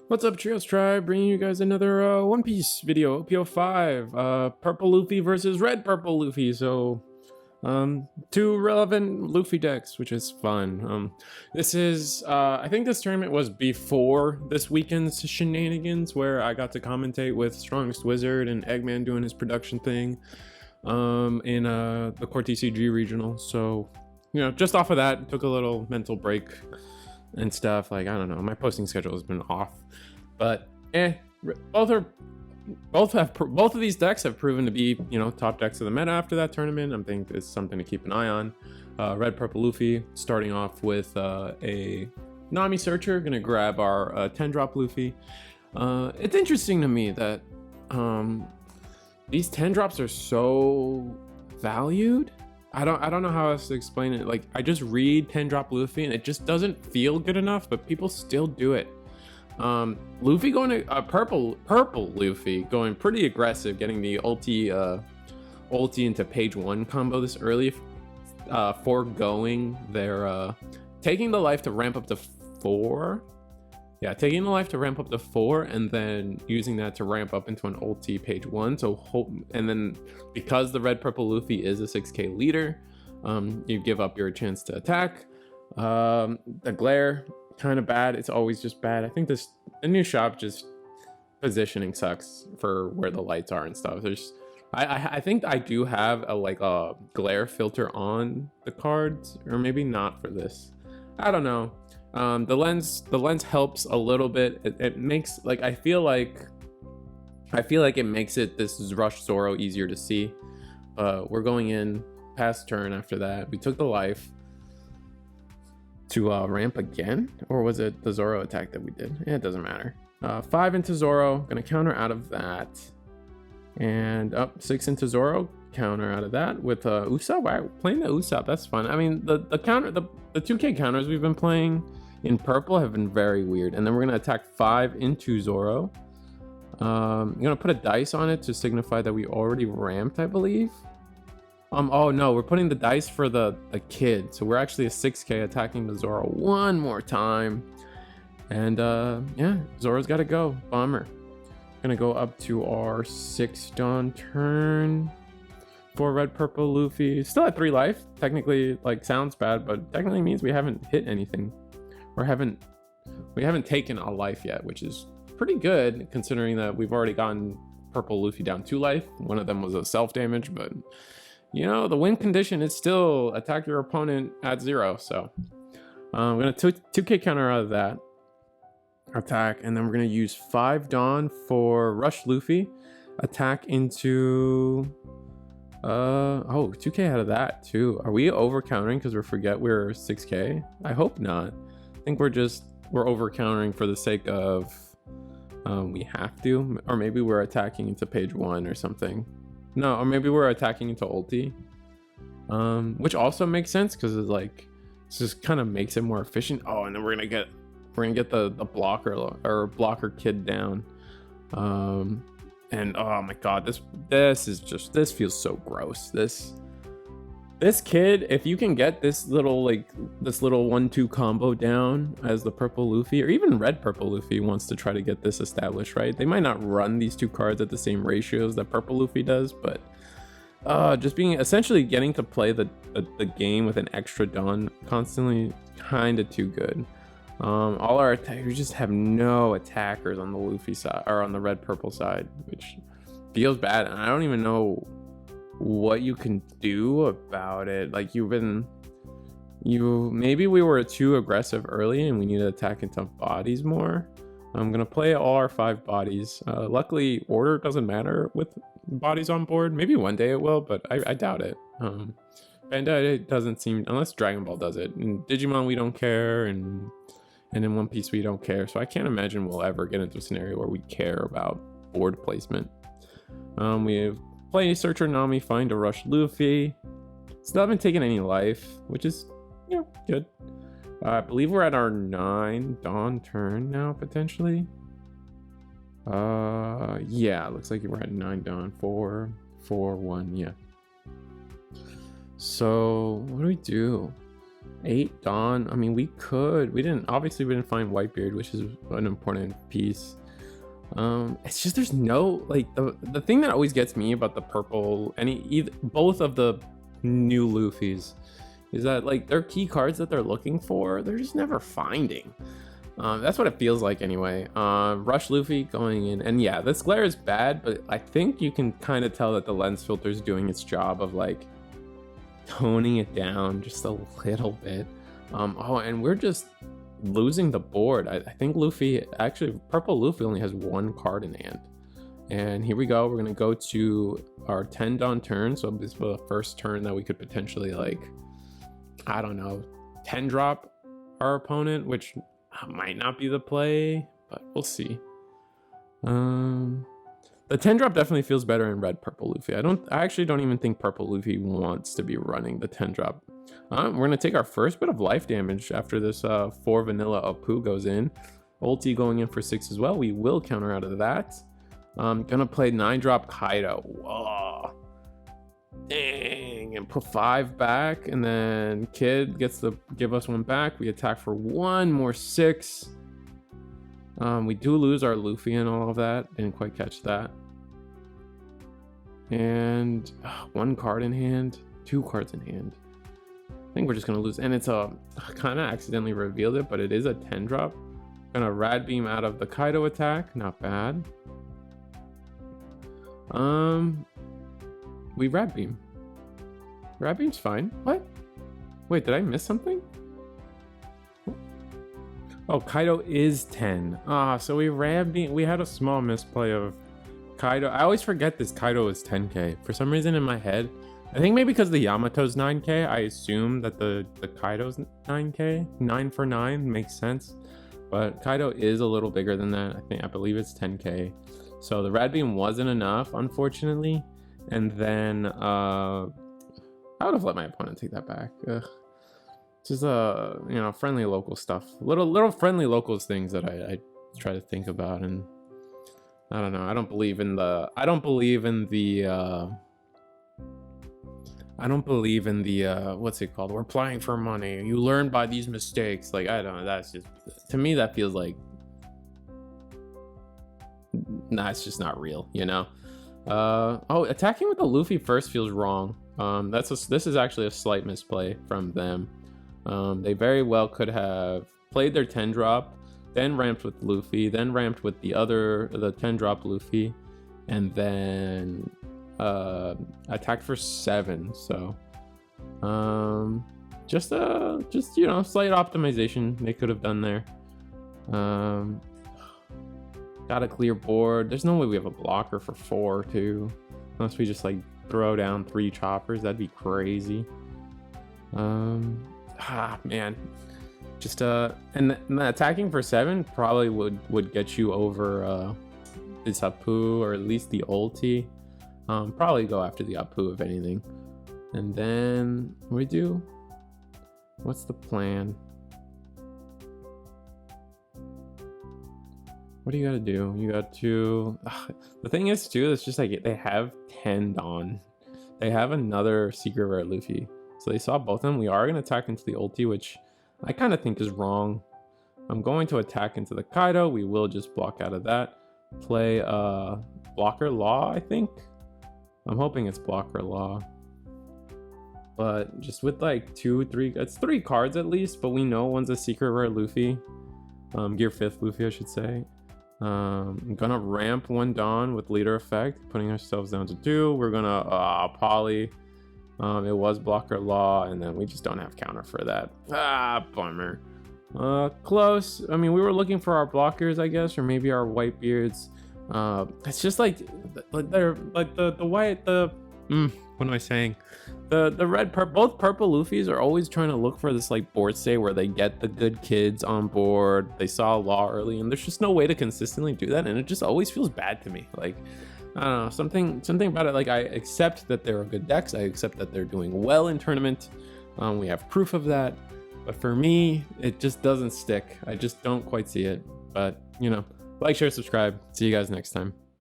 What's up, Trios Tribe? Bringing you guys another One Piece video, OP05. Purple Luffy versus Red Purple Luffy. So, two relevant Luffy decks, which is fun. This is, I think this tournament was before this weekend's shenanigans, where I got to commentate with Strongest Wizard and Eggman doing his production thing, in the Core TCG regional. So, you know, just off of that, took a little mental break and stuff. Like, I don't know, my posting schedule has been off, but both of these decks have proven to be, you know, top decks of the meta after that tournament. I think it's something to keep an eye on. Red Purple Luffy starting off with a Nami Searcher, gonna grab our 10-drop Luffy. It's interesting to me that these 10 drops are so valued. I don't know how else to explain it. Like, I just read 10 drop Luffy and it just doesn't feel good enough, but people still do it. Luffy going to purple Luffy going pretty aggressive, getting the ulti into page 1 combo this early, foregoing their taking the life to ramp up to 4. Yeah, taking the life to ramp up to 4 and then using that to ramp up into an ulti page 1. So and then because the Red Purple Luffy is a 6k leader, you give up your chance to attack. The glare, kind of bad. It's always just bad. I think the new shop just positioning sucks for where the lights are and stuff. There's I think I do have a glare filter on the cards, or maybe not for this. I don't know. The lens helps a little bit. It makes, like, I feel like it makes this Rush Zoro easier to see. We're going in past turn after that. We took the life to ramp again, or was it the Zoro attack that we did? It doesn't matter. 5 into Zoro, gonna counter out of that, and up 6 into Zoro, counter out of that with Usopp. Wow, playing the Usopp, that's fun. I mean, the 2k counters we've been playing in purple have been very weird. And then we're gonna attack 5 into Zoro. I'm gonna put a dice on it to signify that we already ramped, I believe. Oh no, we're putting the dice for the kid, so we're actually a 6k attacking the Zoro one more time. And yeah, Zoro's gotta go. Bummer. Gonna go up to our 6 dawn turn for Red Purple Luffy. Still at 3 life. Technically, like, sounds bad, but technically means we haven't hit anything, or we haven't taken a life yet, which is pretty good considering that we've already gotten Purple Luffy down 2 life. One of them was a self damage, but you know, the win condition is still attack your opponent at 0. So I'm gonna 2k counter out of that attack, and then we're gonna use 5 dawn for Rush Luffy, attack into 2k out of that too. Are we over countering because we forget we're 6k? I hope not. I think we're over countering for the sake of we have to, or maybe we're attacking into page 1 or something. No, or maybe we're attacking into ulti, which also makes sense because it's like, this just kind of makes it more efficient. Oh, and then we're gonna get the blocker kid down. And oh my god, this feels so gross. This kid, if you can get this little 1-2 combo down as the Purple Luffy, or even Red Purple Luffy wants to try to get this established, right? They might not run these 2 cards at the same ratios that Purple Luffy does, but just being essentially getting to play the game with an extra dawn constantly, kind of too good. All our attackers, we just have no attackers on the Luffy side, or on the Red Purple side, which feels bad, and I don't even know what you can do about it. Like, maybe we were too aggressive early and we need to attack into bodies more. I'm gonna play all our 5 bodies. Luckily, order doesn't matter with bodies on board. Maybe one day it will, but I doubt it. Bandai doesn't seem, unless Dragon Ball does it. In Digimon we don't care, and in One Piece we don't care. So I can't imagine we'll ever get into a scenario where we care about board placement. We have play Searcher Nami, find a Rush Luffy. Still haven't taken any life, which is, you know, good. I believe we're at our 9 dawn turn now, potentially. Yeah, looks like we're at 9 dawn. 4, 4, 1, yeah. So what do we do? 8 Dawn. I mean, we didn't find Whitebeard, which is an important piece. It's just there's no, like, the thing that always gets me about the purple, both of the new Luffys, is that, like, their key cards that they're looking for, they're just never finding. That's what it feels like anyway. Rush Luffy going in, and yeah, this glare is bad, but I think you can kind of tell that the lens filter is doing its job of, like, toning it down just a little bit. Oh, and we're just losing the board. I think purple Luffy only has 1 card in hand. And here we go. We're gonna go to our 10 Dawn turn. So this is the first turn that we could potentially, like, I don't know, 10 drop our opponent, which might not be the play, but we'll see. The 10 drop definitely feels better in red purple Luffy. I actually don't even think purple Luffy wants to be running the 10 drop. We're gonna take our first bit of life damage after this 4 vanilla Apu goes in. Ulti going in for 6 as well. We will counter out of that. Gonna play 9 drop Kaido. Whoa. Dang, and put 5 back, and then Kid gets to give us 1 back. We attack for 1 more 6. We do lose our Luffy and all of that. Didn't quite catch that. And 1 card in hand, 2 cards in hand. I think we're just gonna lose, and it's kind of accidentally revealed it, but it is a 10 drop. Gonna rad beam out of the Kaido attack, not bad. We rad beam. Rad beam's fine. What? Wait, did I miss something? Oh, Kaido is 10. So we rad beam. We had a small misplay of Kaido. I always forget this Kaido is 10k. For some reason in my head, I think maybe because the Yamato's 9k, I assume that the Kaido's 9k. 9 for 9 makes sense. But Kaido is a little bigger than that. I believe it's 10k. So the rad beam wasn't enough, unfortunately. And then I would have let my opponent take that back. Ugh. Just friendly local stuff. Little friendly locals things that I try to think about, and I don't know. I don't believe in the what's it called? We're playing for money. You learn by these mistakes. Like, I don't know. That's just, to me, that feels like, nah, it's just not real, you know? Attacking with the Luffy first feels wrong. This is actually a slight misplay from them. They very well could have played their 10 drop, then ramped with Luffy, then ramped with the 10 drop Luffy, and then attacked for 7. So just slight optimization they could have done there. Got a clear board. There's no way we have a blocker for 4 too, unless we just like throw down 3 choppers. That'd be crazy. Man, just and attacking for 7 probably would get you over this Apu, or at least the ulti. Probably go after the Apu if anything, and then what's the plan? What do you gotta do? You got to the thing is too, it's just like they have 10 Dawn, they have another secret rare Luffy. So they saw both of them. We are going to attack into the ulti, which I kind of think is wrong. I'm going to attack into the Kaido. We will just block out of that. Play blocker law, I think. I'm hoping it's blocker law. But just with like 2, 3, it's 3 cards at least, but we know one's a secret rare Luffy. Gear 5th Luffy, I should say. I'm gonna ramp 1 Dawn with leader effect, putting ourselves down to 2. We're gonna poly. It was blocker law, and then we just don't have counter for that. Bummer. Close. I mean, we were looking for our blockers, I guess, or maybe our Whitebeards. It's just like they're like the white, what am I saying? The red, both purple Luffys are always trying to look for this like board state where they get the good kids on board. They saw law early, and there's just no way to consistently do that, and it just always feels bad to me. Like, I don't know, something about it. Like, I accept that they're good decks. I accept that they're doing well in tournament. We have proof of that. But for me, it just doesn't stick. I just don't quite see it. But, like, share, subscribe. See you guys next time.